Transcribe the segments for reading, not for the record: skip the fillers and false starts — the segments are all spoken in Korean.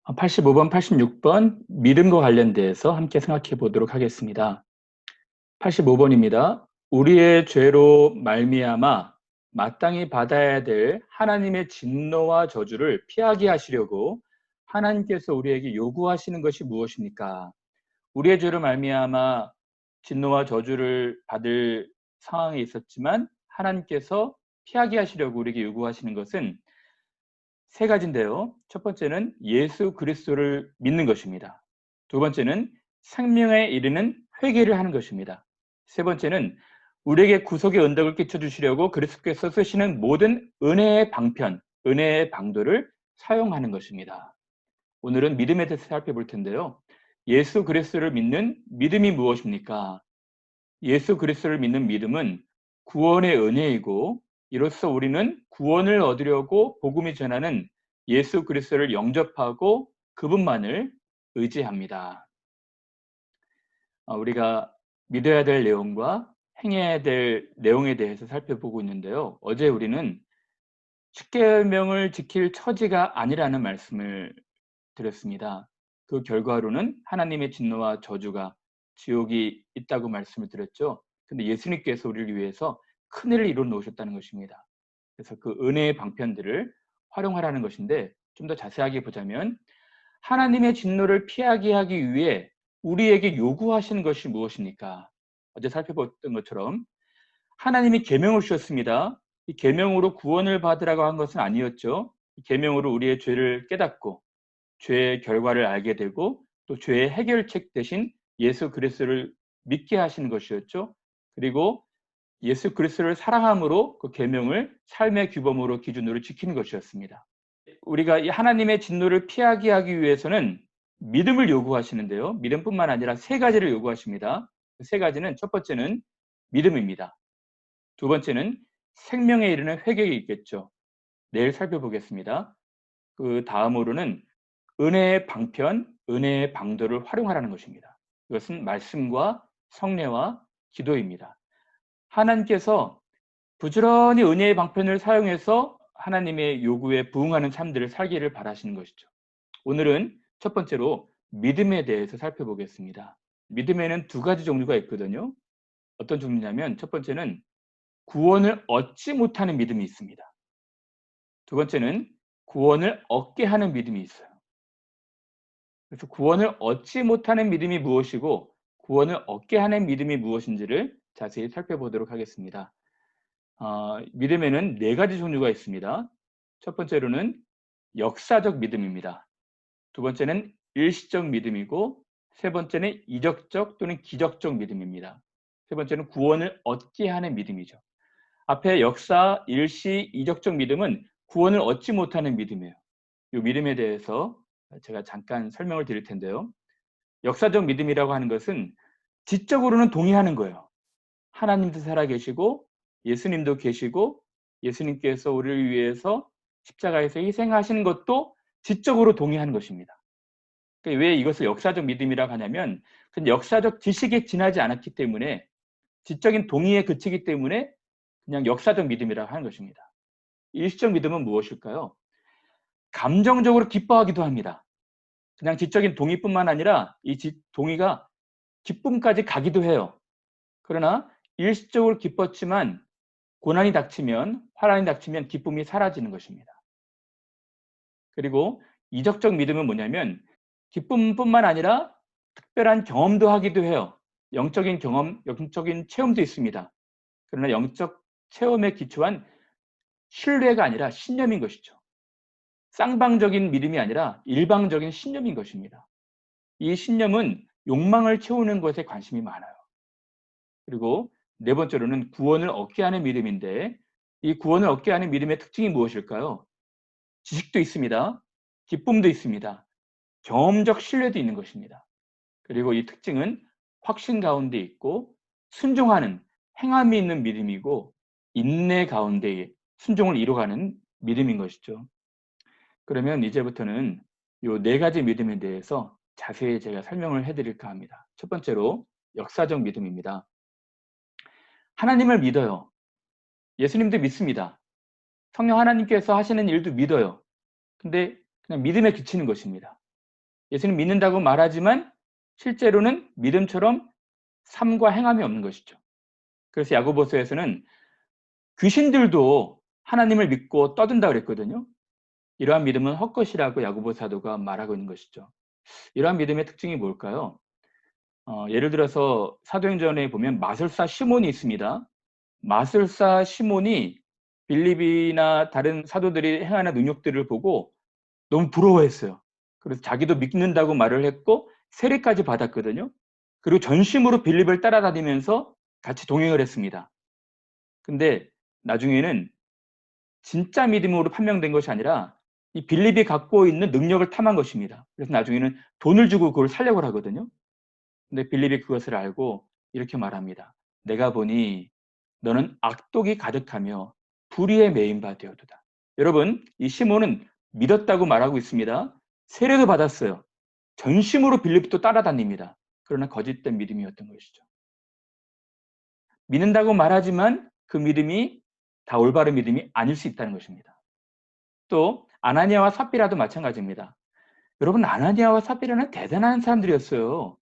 85번, 86번 믿음과 관련돼서 함께 생각해 보도록 하겠습니다. 85번입니다. 우리의 죄로 말미암아 마땅히 받아야 될 하나님의 진노와 저주를 피하게 하시려고 하나님께서 우리에게 요구하시는 것이 무엇입니까? 우리의 죄로 말미암아 진노와 저주를 받을 상황에 있었지만 하나님께서 피하게 하시려고 우리에게 요구하시는 것은 세 가지인데요. 첫 번째는 예수 그리스도를 믿는 것입니다. 두 번째는 생명에 이르는 회개를 하는 것입니다. 세 번째는 우리에게 구속의 언덕을 끼쳐 주시려고 그리스도께서 쓰시는 모든 은혜의 방편, 은혜의 방도를 사용하는 것입니다. 오늘은 믿음에 대해서 살펴볼 텐데요. 예수 그리스도를 믿는 믿음이 무엇입니까? 예수 그리스도를 믿는 믿음은 구원의 은혜이고, 이로써 우리는 구원을 얻으려고 복음이 전하는 예수 그리스도를 영접하고 그분만을 의지합니다. 우리가 믿어야 될 내용과 행해야 될 내용에 대해서 살펴보고 있는데요. 어제 우리는 십계명을 지킬 처지가 아니라는 말씀을 드렸습니다. 그 결과로는 하나님의 진노와 저주가, 지옥이 있다고 말씀을 드렸죠. 근데 예수님께서 우리를 위해서 큰일을 이루어 놓으셨다는 것입니다. 그래서 그 은혜의 방편들을 활용하라는 것인데, 좀 더 자세하게 보자면 하나님의 진노를 피하게 하기 위해 우리에게 요구하시는 것이 무엇입니까? 어제 살펴봤던 것처럼 하나님이 계명을 주셨습니다. 이 계명으로 구원을 받으라고 한 것은 아니었죠. 계명으로 우리의 죄를 깨닫고 죄의 결과를 알게 되고 또 죄의 해결책 대신 예수 그리스도를 믿게 하시는 것이었죠. 그리고 예수 그리스도를 사랑함으로 그 계명을 삶의 규범으로 기준으로 지키는 것이었습니다. 우리가 이 하나님의 진노를 피하게 하기 위해서는 믿음을 요구하시는데요. 믿음뿐만 아니라 세 가지를 요구하십니다. 그 세 가지는, 첫 번째는 믿음입니다. 두 번째는 생명에 이르는 회개가 있겠죠. 내일 살펴보겠습니다. 그 다음으로는 은혜의 방편, 은혜의 방도를 활용하라는 것입니다. 이것은 말씀과 성례와 기도입니다. 하나님께서 부지런히 은혜의 방편을 사용해서 하나님의 요구에 부응하는 삶들을 살기를 바라시는 것이죠. 오늘은 첫 번째로 믿음에 대해서 살펴보겠습니다. 믿음에는 두 가지 종류가 있거든요. 어떤 종류냐면, 첫 번째는 구원을 얻지 못하는 믿음이 있습니다. 두 번째는 구원을 얻게 하는 믿음이 있어요. 그래서 구원을 얻지 못하는 믿음이 무엇이고 구원을 얻게 하는 믿음이 무엇인지를 자세히 살펴보도록 하겠습니다. 믿음에는 네 가지 종류가 있습니다. 첫 번째로는 역사적 믿음입니다. 두 번째는 일시적 믿음이고, 세 번째는 이적적 또는 기적적 믿음입니다. 세 번째는 구원을 얻게 하는 믿음이죠. 앞에 역사, 일시, 이적적 믿음은 구원을 얻지 못하는 믿음이에요. 이 믿음에 대해서 제가 잠깐 설명을 드릴 텐데요. 역사적 믿음이라고 하는 것은 지적으로는 동의하는 거예요. 하나님도 살아계시고 예수님도 계시고 예수님께서 우리를 위해서 십자가에서 희생하시는 것도 지적으로 동의하는 것입니다. 그러니까 왜 이것을 역사적 믿음이라고 하냐면, 역사적 지식에 지나지 않았기 때문에, 지적인 동의에 그치기 때문에 그냥 역사적 믿음이라고 하는 것입니다. 일시적 믿음은 무엇일까요? 감정적으로 기뻐하기도 합니다. 그냥 지적인 동의뿐만 아니라 이 동의가 기쁨까지 가기도 해요. 그러나 일시적으로 기뻤지만 고난이 닥치면, 환난이 닥치면 기쁨이 사라지는 것입니다. 그리고 이적적 믿음은 뭐냐면, 기쁨뿐만 아니라 특별한 경험도 하기도 해요. 영적인 경험, 영적인 체험도 있습니다. 그러나 영적 체험에 기초한 신뢰가 아니라 신념인 것이죠. 쌍방적인 믿음이 아니라 일방적인 신념인 것입니다. 이 신념은 욕망을 채우는 것에 관심이 많아요. 그리고 네 번째로는 구원을 얻게 하는 믿음인데, 이 구원을 얻게 하는 믿음의 특징이 무엇일까요? 지식도 있습니다. 기쁨도 있습니다. 경험적 신뢰도 있는 것입니다. 그리고 이 특징은 확신 가운데 있고 순종하는 행함이 있는 믿음이고 인내 가운데 순종을 이루어가는 믿음인 것이죠. 그러면 이제부터는 이 네 가지 믿음에 대해서 자세히 제가 설명을 해드릴까 합니다. 첫 번째로 역사적 믿음입니다. 하나님을 믿어요. 예수님도 믿습니다. 성령 하나님께서 하시는 일도 믿어요. 근데 그냥 믿음에 그치는 것입니다. 예수님 믿는다고 말하지만 실제로는 믿음처럼 삶과 행함이 없는 것이죠. 그래서 야고보서에서는 귀신들도 하나님을 믿고 떠든다 그랬거든요. 이러한 믿음은 헛것이라고 야고보 사도가 말하고 있는 것이죠. 이러한 믿음의 특징이 뭘까요? 예를 들어서 사도행전에 보면 마술사 시몬이 있습니다. 마술사 시몬이 빌립이나 다른 사도들이 행하는 능력들을 보고 너무 부러워했어요. 그래서 자기도 믿는다고 말을 했고 세례까지 받았거든요. 그리고 전심으로 빌립을 따라다니면서 같이 동행을 했습니다. 근데 나중에는 진짜 믿음으로 판명된 것이 아니라 이 빌립이 갖고 있는 능력을 탐한 것입니다. 그래서 나중에는 돈을 주고 그걸 살려고 하거든요. 근데 빌립이 그것을 알고 이렇게 말합니다. 내가 보니 너는 악독이 가득하며 불의에 매인 바 되었도다. 여러분, 이 시몬은 믿었다고 말하고 있습니다. 세례도 받았어요. 전심으로 빌립도 따라다닙니다. 그러나 거짓된 믿음이었던 것이죠. 믿는다고 말하지만 그 믿음이 다 올바른 믿음이 아닐 수 있다는 것입니다. 또 아나니아와 삽비라도 마찬가지입니다. 여러분, 아나니아와 삽비라는 대단한 사람들이었어요.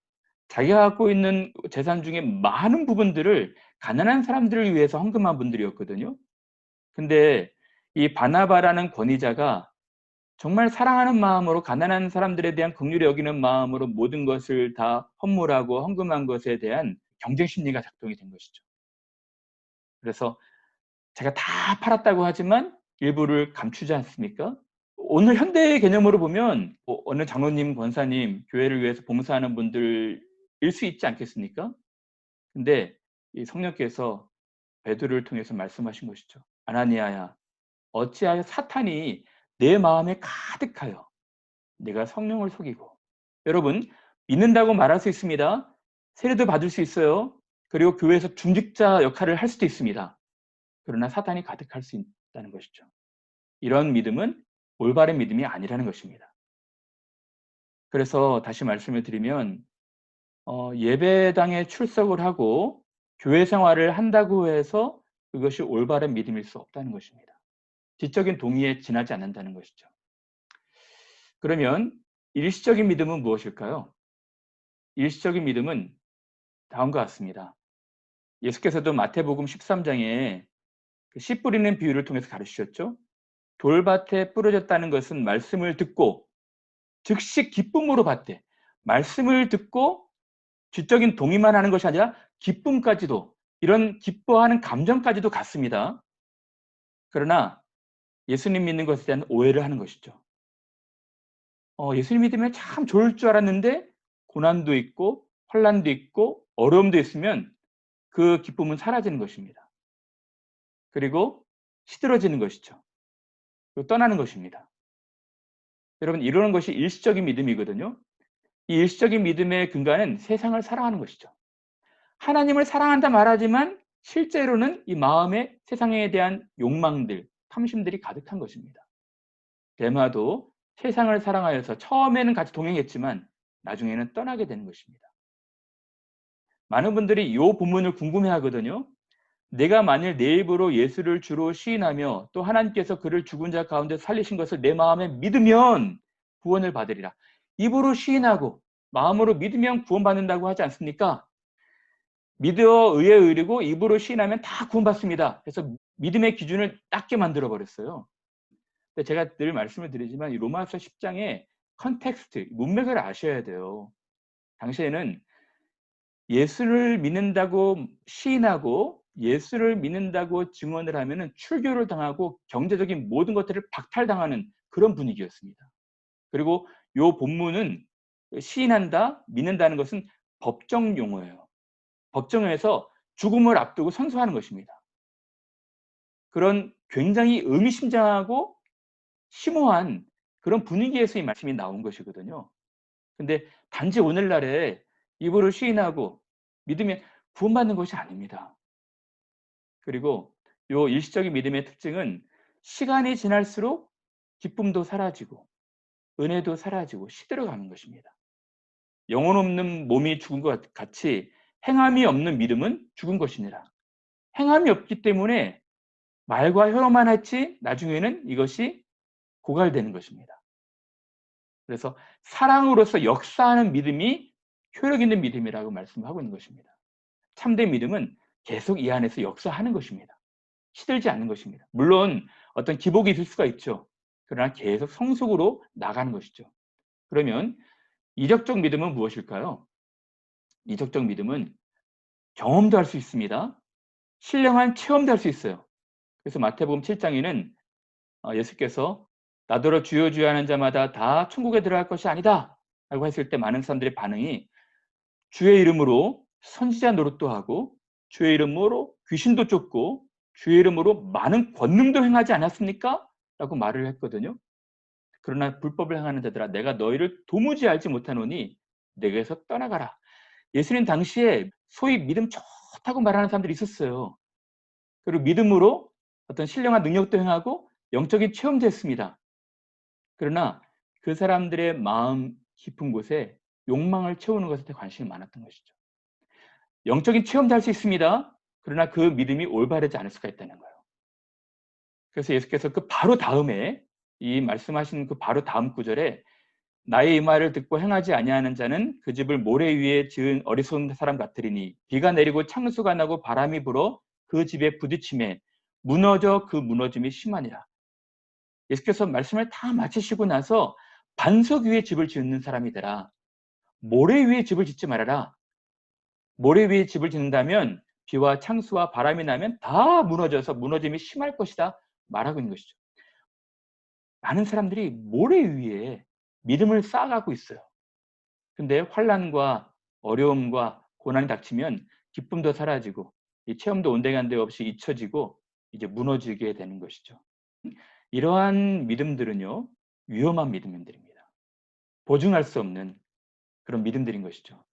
자기가 갖고 있는 재산 중에 많은 부분들을 가난한 사람들을 위해서 헌금한 분들이었거든요. 근데 이 바나바라는 권위자가 정말 사랑하는 마음으로 가난한 사람들에 대한 긍휼히 여기는 마음으로 모든 것을 다 헌물하고 헌금한 것에 대한 경쟁 심리가 작동이 된 것이죠. 그래서 제가 다 팔았다고 하지만 일부를 감추지 않습니까? 오늘 현대의 개념으로 보면 어느 장로님, 권사님, 교회를 위해서 봉사하는 분들일 수 있지 않겠습니까? 근데 이 성령께서 베드로를 통해서 말씀하신 것이죠. 아나니아야, 어찌하여 사탄이 내 마음에 가득하여 내가 성령을 속이고. 여러분, 믿는다고 말할 수 있습니다. 세례도 받을 수 있어요. 그리고 교회에서 중직자 역할을 할 수도 있습니다. 그러나 사탄이 가득할 수 있다는 것이죠. 이런 믿음은 올바른 믿음이 아니라는 것입니다. 그래서 다시 말씀을 드리면 예배당에 출석을 하고 교회 생활을 한다고 해서 그것이 올바른 믿음일 수 없다는 것입니다. 지적인 동의에 지나지 않는다는 것이죠. 그러면 일시적인 믿음은 무엇일까요? 일시적인 믿음은 다음과 같습니다. 예수께서도 마태복음 13장에 씨 뿌리는 비유를 통해서 가르치셨죠. 돌밭에 뿌려졌다는 것은 말씀을 듣고 즉시 기쁨으로 받되, 말씀을 듣고 지적인 동의만 하는 것이 아니라 기쁨까지도, 이런 기뻐하는 감정까지도 갖습니다. 그러나 예수님 믿는 것에 대한 오해를 하는 것이죠. 예수님 믿으면 참 좋을 줄 알았는데 고난도 있고 환난도 있고 어려움도 있으면 그 기쁨은 사라지는 것입니다. 그리고 시들어지는 것이죠. 그리고 떠나는 것입니다. 여러분, 이러는 것이 일시적인 믿음이거든요. 이 일시적인 믿음의 근간은 세상을 사랑하는 것이죠. 하나님을 사랑한다 말하지만 실제로는 이 마음에 세상에 대한 욕망들, 탐심들이 가득한 것입니다. 데마도 세상을 사랑하여서 처음에는 같이 동행했지만 나중에는 떠나게 되는 것입니다. 많은 분들이 이 본문을 궁금해하거든요. 내가 만일 내 입으로 예수를 주로 시인하며 또 하나님께서 그를 죽은 자 가운데 살리신 것을 내 마음에 믿으면 구원을 받으리라. 입으로 시인하고 마음으로 믿으면 구원받는다고 하지 않습니까? 믿어 의에 의르고 입으로 시인하면 다 구원받습니다. 그래서 믿음의 기준을 낮게 만들어 버렸어요. 근데 제가 늘 말씀을 드리지만 이 로마서 10장의 컨텍스트, 문맥을 아셔야 돼요. 당시에는 예수를 믿는다고 시인하고 예수를 믿는다고 증언을 하면은 출교를 당하고 경제적인 모든 것들을 박탈당하는 그런 분위기였습니다. 그리고 요 본문은 시인한다, 믿는다는 것은 법정 용어예요. 법정에서 죽음을 앞두고 선서하는 것입니다. 그런 굉장히 의미심장하고 심오한 그런 분위기에서 이 말씀이 나온 것이거든요. 근데 단지 오늘날에 입으로 시인하고 믿으면 구원받는 것이 아닙니다. 그리고 요 일시적인 믿음의 특징은 시간이 지날수록 기쁨도 사라지고 은혜도 사라지고 시들어가는 것입니다. 영혼 없는 몸이 죽은 것 같이 행함이 없는 믿음은 죽은 것이니라. 행함이 없기 때문에 말과 혀로만 했지 나중에는 이것이 고갈되는 것입니다. 그래서 사랑으로서 역사하는 믿음이 효력 있는 믿음이라고 말씀하고 있는 것입니다. 참된 믿음은 계속 이 안에서 역사하는 것입니다. 시들지 않는 것입니다. 물론 어떤 기복이 있을 수가 있죠. 그러나 계속 성숙으로 나가는 것이죠. 그러면 이적적 믿음은 무엇일까요? 이적적 믿음은 경험도 할 수 있습니다. 신령한 체험도 할 수 있어요. 그래서 마태복음 7장에는 예수께서 "나더러 주여 주여 하는 자마다 다 천국에 들어갈 것이 아니다." 라고 했을 때 많은 사람들의 반응이 주의 이름으로 선지자 노릇도 하고 주의 이름으로 귀신도 쫓고 주의 이름으로 많은 권능도 행하지 않았습니까? 라고 말을 했거든요. 그러나 불법을 행하는 자들아 내가 너희를 도무지 알지 못하노니 내게서 떠나가라. 예수님 당시에 소위 믿음 좋다고 말하는 사람들이 있었어요. 그리고 믿음으로 어떤 신령한 능력도 행하고 영적인 체험도 했습니다. 그러나 그 사람들의 마음 깊은 곳에 욕망을 채우는 것에 관심이 많았던 것이죠. 영적인 체험도 할 수 있습니다. 그러나 그 믿음이 올바르지 않을 수가 있다는 거예요. 그래서 예수께서 그 바로 다음에 이 말씀하신 그 바로 다음 구절에 나의 이 말을 듣고 행하지 아니하는 자는 그 집을 모래 위에 지은 어리석은 사람 같으리니 비가 내리고 창수가 나고 바람이 불어 그 집에 부딪힘에 무너져 그 무너짐이 심하니라. 예수께서 말씀을 다 마치시고 나서 반석 위에 집을 짓는 사람이더라. 모래 위에 집을 짓지 말아라. 모래 위에 집을 짓는다면 비와 창수와 바람이 나면 다 무너져서 무너짐이 심할 것이다 말하고 있는 것이죠. 많은 사람들이 모래 위에 믿음을 쌓아가고 있어요. 근데 환난과 어려움과 고난이 닥치면 기쁨도 사라지고 이 체험도 온데간데 없이 잊혀지고 이제 무너지게 되는 것이죠. 이러한 믿음들은요, 위험한 믿음들입니다. 보증할 수 없는 그런 믿음들인 것이죠.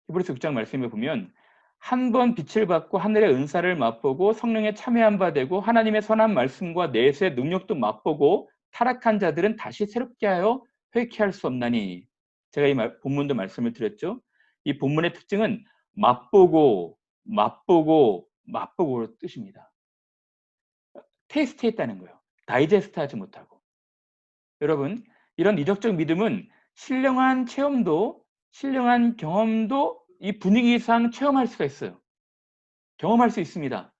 히브리서 6장 말씀에 보면 한 번 빛을 받고 하늘의 은사를 맛보고 성령에 참여한 바 되고 하나님의 선한 말씀과 내세의 능력도 맛보고 타락한 자들은 다시 새롭게 하여 회개할 수 없나니. 제가 이 본문도 말씀을 드렸죠. 이 본문의 특징은 맛보고 맛보고 맛보고의 뜻입니다. 테이스트했다는 거예요. 다이제스트하지 못하고. 여러분, 이런 이적적 믿음은 신령한 체험도 신령한 경험도 이 분위기상 체험할 수가 있어요. 경험할 수 있습니다.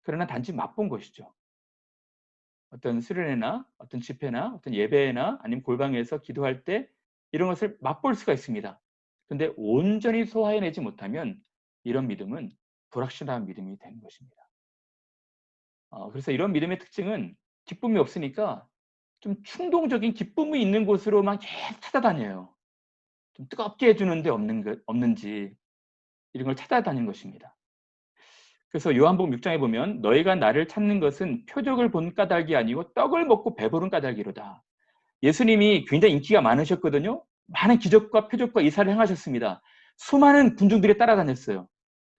그러나 단지 맛본 것이죠. 어떤 수련회나 어떤 집회나 어떤 예배나 아니면 골방에서 기도할 때 이런 것을 맛볼 수가 있습니다. 근데 온전히 소화해내지 못하면 이런 믿음은 불확실한 믿음이 되는 것입니다. 그래서 이런 믿음의 특징은 기쁨이 없으니까 좀 충동적인 기쁨이 있는 곳으로만 계속 찾아다녀요. 좀 뜨겁게 해 주는 데 없는지 이런 걸 찾아다니는 것입니다. 그래서 요한복음 6장에 보면 "너희가 나를 찾는 것은 표적을 본 까닭이 아니고 떡을 먹고 배부른 까닭이로다." 예수님이 굉장히 인기가 많으셨거든요. 많은 기적과 표적과 이사를 행하셨습니다. 수많은 군중들이 따라다녔어요.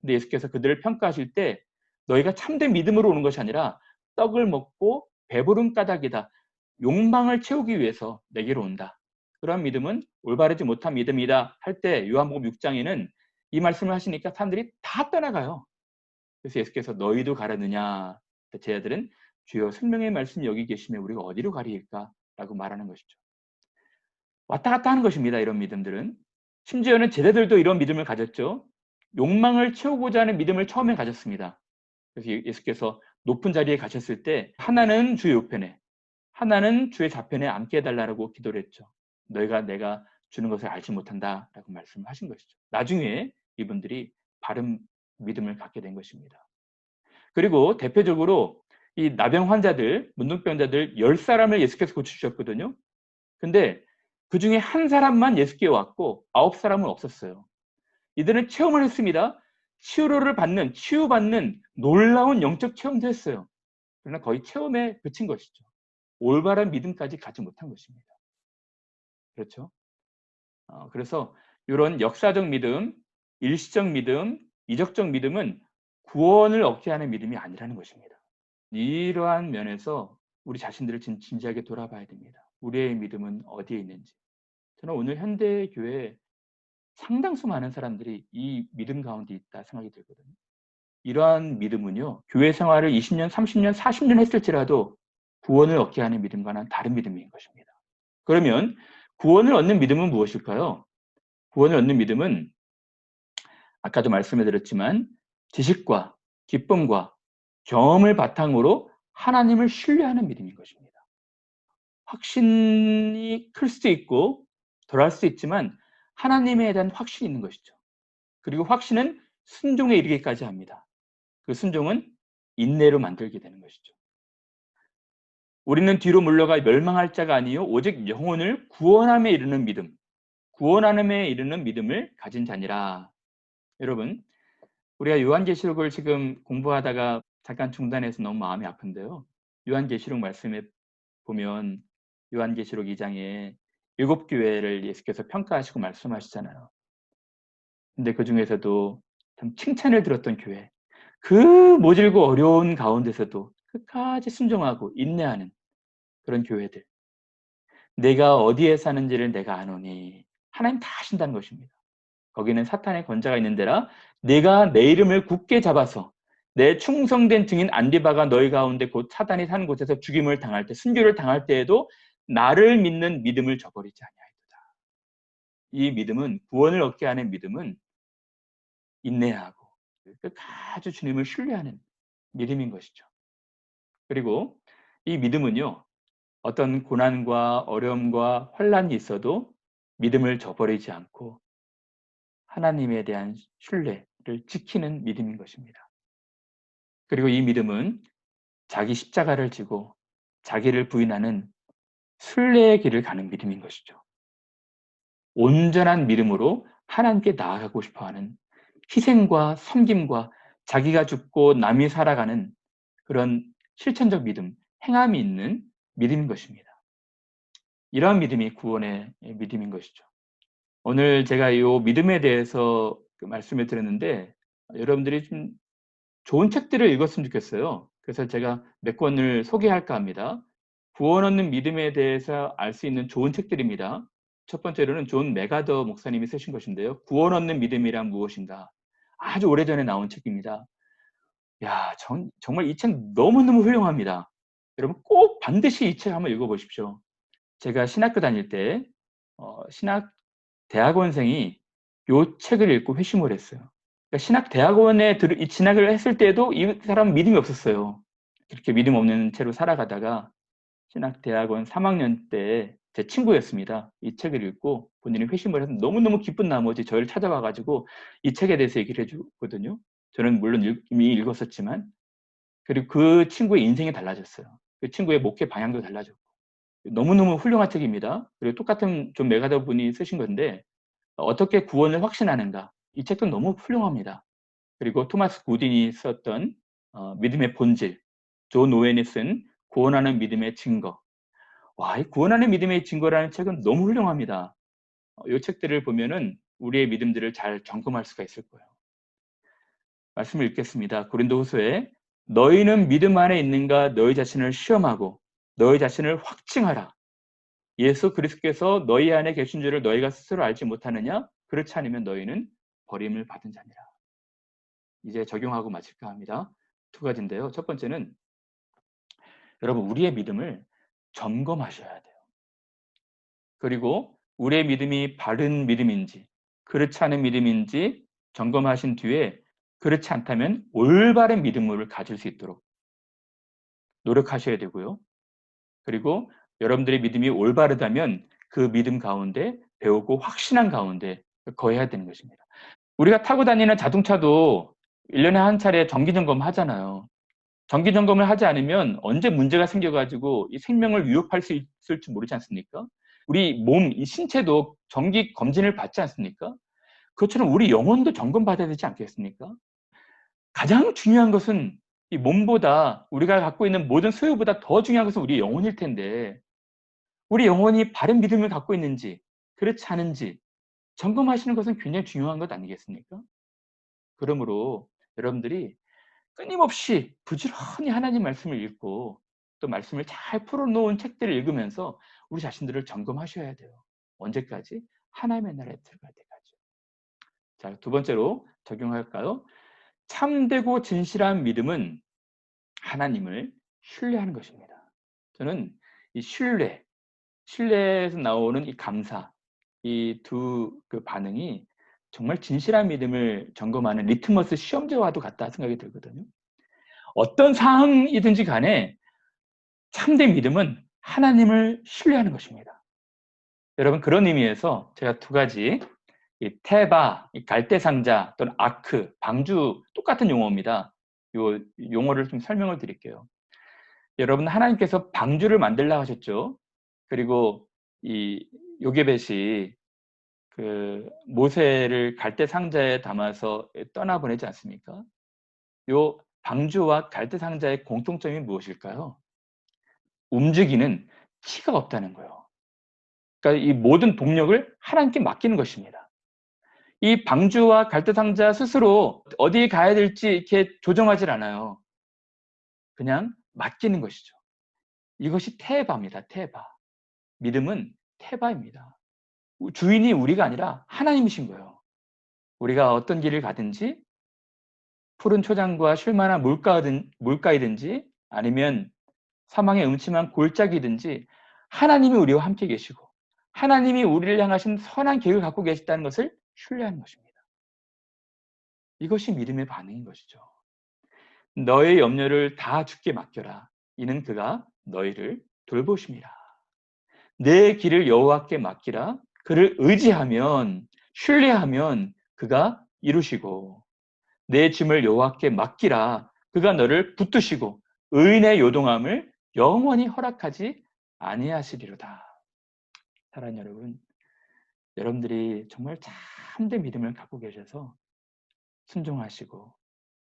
근데 예수께서 그들을 평가하실 때 "너희가 참된 믿음으로 오는 것이 아니라 떡을 먹고 배부른 까닭이다. 욕망을 채우기 위해서 내게로 온다. 그런 믿음은 올바르지 못한 믿음이다." 할 때 요한복음 6장에는 이 말씀을 하시니까 사람들이 다 떠나가요. 그래서 예수께서 "너희도 가려느냐?" 제 아들은 "주여 생명의 말씀이 여기 계시면 우리가 어디로 가리일까?" 라고 말하는 것이죠. 왔다 갔다 하는 것입니다, 이런 믿음들은. 심지어는 제자들도 이런 믿음을 가졌죠. 욕망을 채우고자 하는 믿음을 처음에 가졌습니다. 그래서 예수께서 높은 자리에 가셨을 때 하나는 주의 우편에 하나는 주의 좌편에 앉게 해 달라고 기도를 했죠. "너희가 내가 주는 것을 알지 못한다."라고 말씀하신 것이죠. 나중에 이분들이 바른 믿음을 갖게 된 것입니다. 그리고 대표적으로 이 나병 환자들, 문둥병자들 10사람을 예수께서 고쳐 주셨거든요. 근데 그중에 한 사람만 예수께 왔고 9사람은 없었어요. 이들은 체험을 했습니다. 치유받는 놀라운 영적 체험도 했어요. 그러나 거의 체험에 그친 것이죠. 올바른 믿음까지 가지 못한 것입니다. 그렇죠? 그래서 요런 역사적 믿음, 일시적 믿음, 이적적 믿음은 구원을 얻게 하는 믿음이 아니라는 것입니다. 이러한 면에서 우리 자신들을 진지하게 돌아봐야 됩니다. 우리의 믿음은 어디에 있는지. 저는 오늘 현대 교회에 상당수 많은 사람들이 이 믿음 가운데 있다 생각이 들거든요. 이러한 믿음은요, 교회 생활을 20년, 30년, 40년 했을지라도 구원을 얻게 하는 믿음과는 다른 믿음인 것입니다. 그러면 구원을 얻는 믿음은 무엇일까요? 구원을 얻는 믿음은 아까도 말씀해 드렸지만 지식과 기쁨과 경험을 바탕으로 하나님을 신뢰하는 믿음인 것입니다. 확신이 클 수도 있고 덜할 수 있지만 하나님에 대한 확신이 있는 것이죠. 그리고 확신은 순종에 이르기까지 합니다. 그 순종은 인내로 만들게 되는 것이죠. 우리는 뒤로 물러가 멸망할 자가 아니요 오직 영혼을 구원함에 이르는 믿음, 구원함에 이르는 믿음을 가진 자니라. 여러분, 우리가 요한계시록을 지금 공부하다가 잠깐 중단해서 너무 마음이 아픈데요. 요한계시록 말씀에 보면 요한계시록 2장에 7 교회를 예수께서 평가하시고 말씀하시잖아요. 근데 그중에서도 참 칭찬을 들었던 교회, 그 모질고 어려운 가운데서도 끝까지 순종하고 인내하는 그런 교회들. 내가 어디에 사는지를 내가 아노니 하나님 다 아신다는 것입니다. 거기는 사탄의 권자가 있는 데라 내가 내 이름을 굳게 잡아서 내 충성된 증인 안디바가 너희 가운데 곧 사탄이 사는 곳에서 죽임을 당할 때 순교를 당할 때에도 나를 믿는 믿음을 저버리지 아니하리로다. 이 믿음은 구원을 얻게 하는 믿음은 인내하고 끝까지 주님을 신뢰하는 믿음인 것이죠. 그리고 이 믿음은요. 어떤 고난과 어려움과 환란이 있어도 믿음을 저버리지 않고 하나님에 대한 신뢰를 지키는 믿음인 것입니다. 그리고 이 믿음은 자기 십자가를 지고 자기를 부인하는 순례의 길을 가는 믿음인 것이죠. 온전한 믿음으로 하나님께 나아가고 싶어하는 희생과 섬김과 자기가 죽고 남이 살아가는 그런 실천적 믿음, 행함이 있는 믿음인 것입니다. 이러한 믿음이 구원의 믿음인 것이죠. 오늘 제가 이 믿음에 대해서 말씀을 드렸는데 여러분들이 좀 좋은 책들을 읽었으면 좋겠어요. 그래서 제가 몇 권을 소개할까 합니다. 구원 얻는 믿음에 대해서 알 수 있는 좋은 책들입니다. 첫 번째로는 존 맥아더 목사님이 쓰신 것인데요. 구원 얻는 믿음이란 무엇인가? 아주 오래전에 나온 책입니다. 야, 정말 이 책 너무너무 훌륭합니다. 여러분 꼭 반드시 이 책 한번 읽어보십시오. 제가 신학교 다닐 때 신학 대학원생이 요 책을 읽고 회심을 했어요. 그러니까 신학 대학원에 이 진학을 했을 때도 이 사람은 믿음이 없었어요. 이렇게 믿음 없는 채로 살아가다가 신학 대학원 3학년 때 제 친구였습니다. 이 책을 읽고 본인이 회심을 해서 너무너무 기쁜 나머지 저를 찾아와 가지고 이 책에 대해서 얘기를 해 주거든요. 저는 물론 이미 읽었었지만. 그리고 그 친구의 인생이 달라졌어요. 그 친구의 목회 방향도 달라졌고. 너무너무 훌륭한 책입니다. 그리고 똑같은 존 맥아더 분이 쓰신 건데 어떻게 구원을 확신하는가. 이 책도 너무 훌륭합니다. 그리고 토마스 구딘이 썼던 믿음의 본질, 존 오웬이 쓴 구원하는 믿음의 증거. 와, 이 구원하는 믿음의 증거라는 책은 너무 훌륭합니다. 이 책들을 보면은 우리의 믿음들을 잘 점검할 수가 있을 거예요. 말씀을 읽겠습니다. 고린도후서에 너희는 믿음 안에 있는가 너희 자신을 시험하고 너희 자신을 확증하라. 예수 그리스도께서 너희 안에 계신 줄을 너희가 스스로 알지 못하느냐? 그렇지 않으면 너희는 버림을 받은 자니라. 이제 적용하고 마칠까 합니다. 두 가지인데요. 첫 번째는 여러분 우리의 믿음을 점검하셔야 돼요. 그리고 우리의 믿음이 바른 믿음인지 그렇지 않은 믿음인지 점검하신 뒤에 그렇지 않다면 올바른 믿음을 가질 수 있도록 노력하셔야 되고요. 그리고 여러분들의 믿음이 올바르다면 그 믿음 가운데 배우고 확신한 가운데 거해야 되는 것입니다. 우리가 타고 다니는 자동차도 1년에 한 차례 정기 점검 하잖아요. 정기 점검을 하지 않으면 언제 문제가 생겨 가지고 이 생명을 위협할 수 있을지 모르지 않습니까? 우리 몸, 이 신체도 정기 검진을 받지 않습니까? 그것처럼 우리 영혼도 점검받아야 되지 않겠습니까? 가장 중요한 것은 이 몸보다 우리가 갖고 있는 모든 소유보다 더 중요한 것은 우리 영혼일 텐데 우리 영혼이 바른 믿음을 갖고 있는지 그렇지 않은지 점검하시는 것은 굉장히 중요한 것 아니겠습니까? 그러므로 여러분들이 끊임없이 부지런히 하나님 말씀을 읽고 또 말씀을 잘 풀어놓은 책들을 읽으면서 우리 자신들을 점검하셔야 돼요. 언제까지? 하나님의 나라에 들어갈 때까지. 자, 두 번째로 적용할까요? 참되고 진실한 믿음은 하나님을 신뢰하는 것입니다. 저는 이 신뢰, 신뢰에서 나오는 이 감사, 이 두 그 반응이 정말 진실한 믿음을 점검하는 리트머스 시험지와도 같다 생각이 들거든요. 어떤 상황이든지 간에 참된 믿음은 하나님을 신뢰하는 것입니다. 여러분, 그런 의미에서 제가 두 가지, 이 테바, 이 갈대상자 또는 아크, 방주, 똑같은 용어입니다. 요 용어를 좀 설명을 드릴게요. 여러분, 하나님께서 방주를 만들라 하셨죠. 그리고 이 요게벳이 그 모세를 갈대상자에 담아서 떠나보내지 않습니까? 요 방주와 갈대상자의 공통점이 무엇일까요? 움직이는 치가 없다는 거예요. 그러니까 이 모든 동력을 하나님께 맡기는 것입니다. 이 방주와 갈대상자 스스로 어디에 가야 될지 이렇게 조정하질 않아요. 그냥 맡기는 것이죠. 이것이 테바입니다. 테바. 믿음은 테바입니다. 주인이 우리가 아니라 하나님이신 거예요. 우리가 어떤 길을 가든지 푸른 초장과 쉴만한 물가이든지 아니면 사망의 음침한 골짜기든지 하나님이 우리와 함께 계시고 하나님이 우리를 향하신 선한 계획을 갖고 계시다는 것을 신뢰하는 것입니다. 이것이 믿음의 반응인 것이죠. 너의 염려를 다 주께 맡겨라. 이는 그가 너희를 돌보심이라. 내 길을 여호와께 맡기라. 그를 의지하면 신뢰하면 그가 이루시고 내 짐을 여호와께 맡기라. 그가 너를 붙드시고 의인의 요동함을 영원히 허락하지 아니하시리로다. 사랑하는 여러분, 여러분들이 정말 참된 믿음을 갖고 계셔서 순종하시고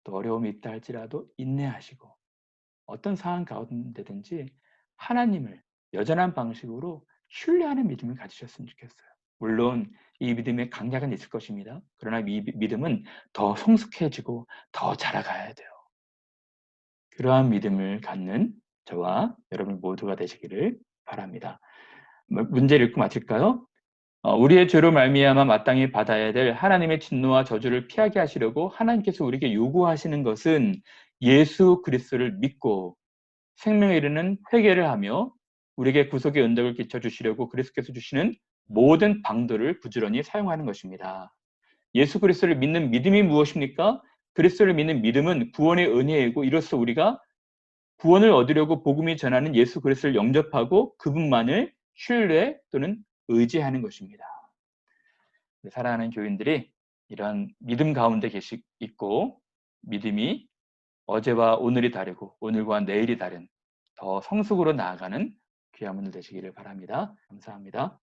또 어려움이 있다 할지라도 인내하시고 어떤 상황 가운데든지 하나님을 여전한 방식으로 신뢰하는 믿음을 가지셨으면 좋겠어요. 물론 이 믿음에 강약은 있을 것입니다. 그러나 이 믿음은 더 성숙해지고 더 자라가야 돼요. 그러한 믿음을 갖는 저와 여러분 모두가 되시기를 바랍니다. 문제를 읽고 마칠까요? 우리의 죄로 말미암아 마땅히 받아야 될 하나님의 진노와 저주를 피하게 하시려고 하나님께서 우리에게 요구하시는 것은 예수 그리스도를 믿고 생명에 이르는 회개를 하며 우리에게 구속의 은덕을 끼쳐 주시려고 그리스도께서 주시는 모든 방도를 부지런히 사용하는 것입니다. 예수 그리스도를 믿는 믿음이 무엇입니까? 그리스도를 믿는 믿음은 구원의 은혜이고 이로써 우리가 구원을 얻으려고 복음이 전하는 예수 그리스도를 영접하고 그분만을 신뢰 또는 의지하는 것입니다. 사랑하는 교인들이 이런 믿음 가운데 있고 믿음이 어제와 오늘이 다르고 오늘과 내일이 다른 더 성숙으로 나아가는 귀한 분들 되시기를 바랍니다. 감사합니다.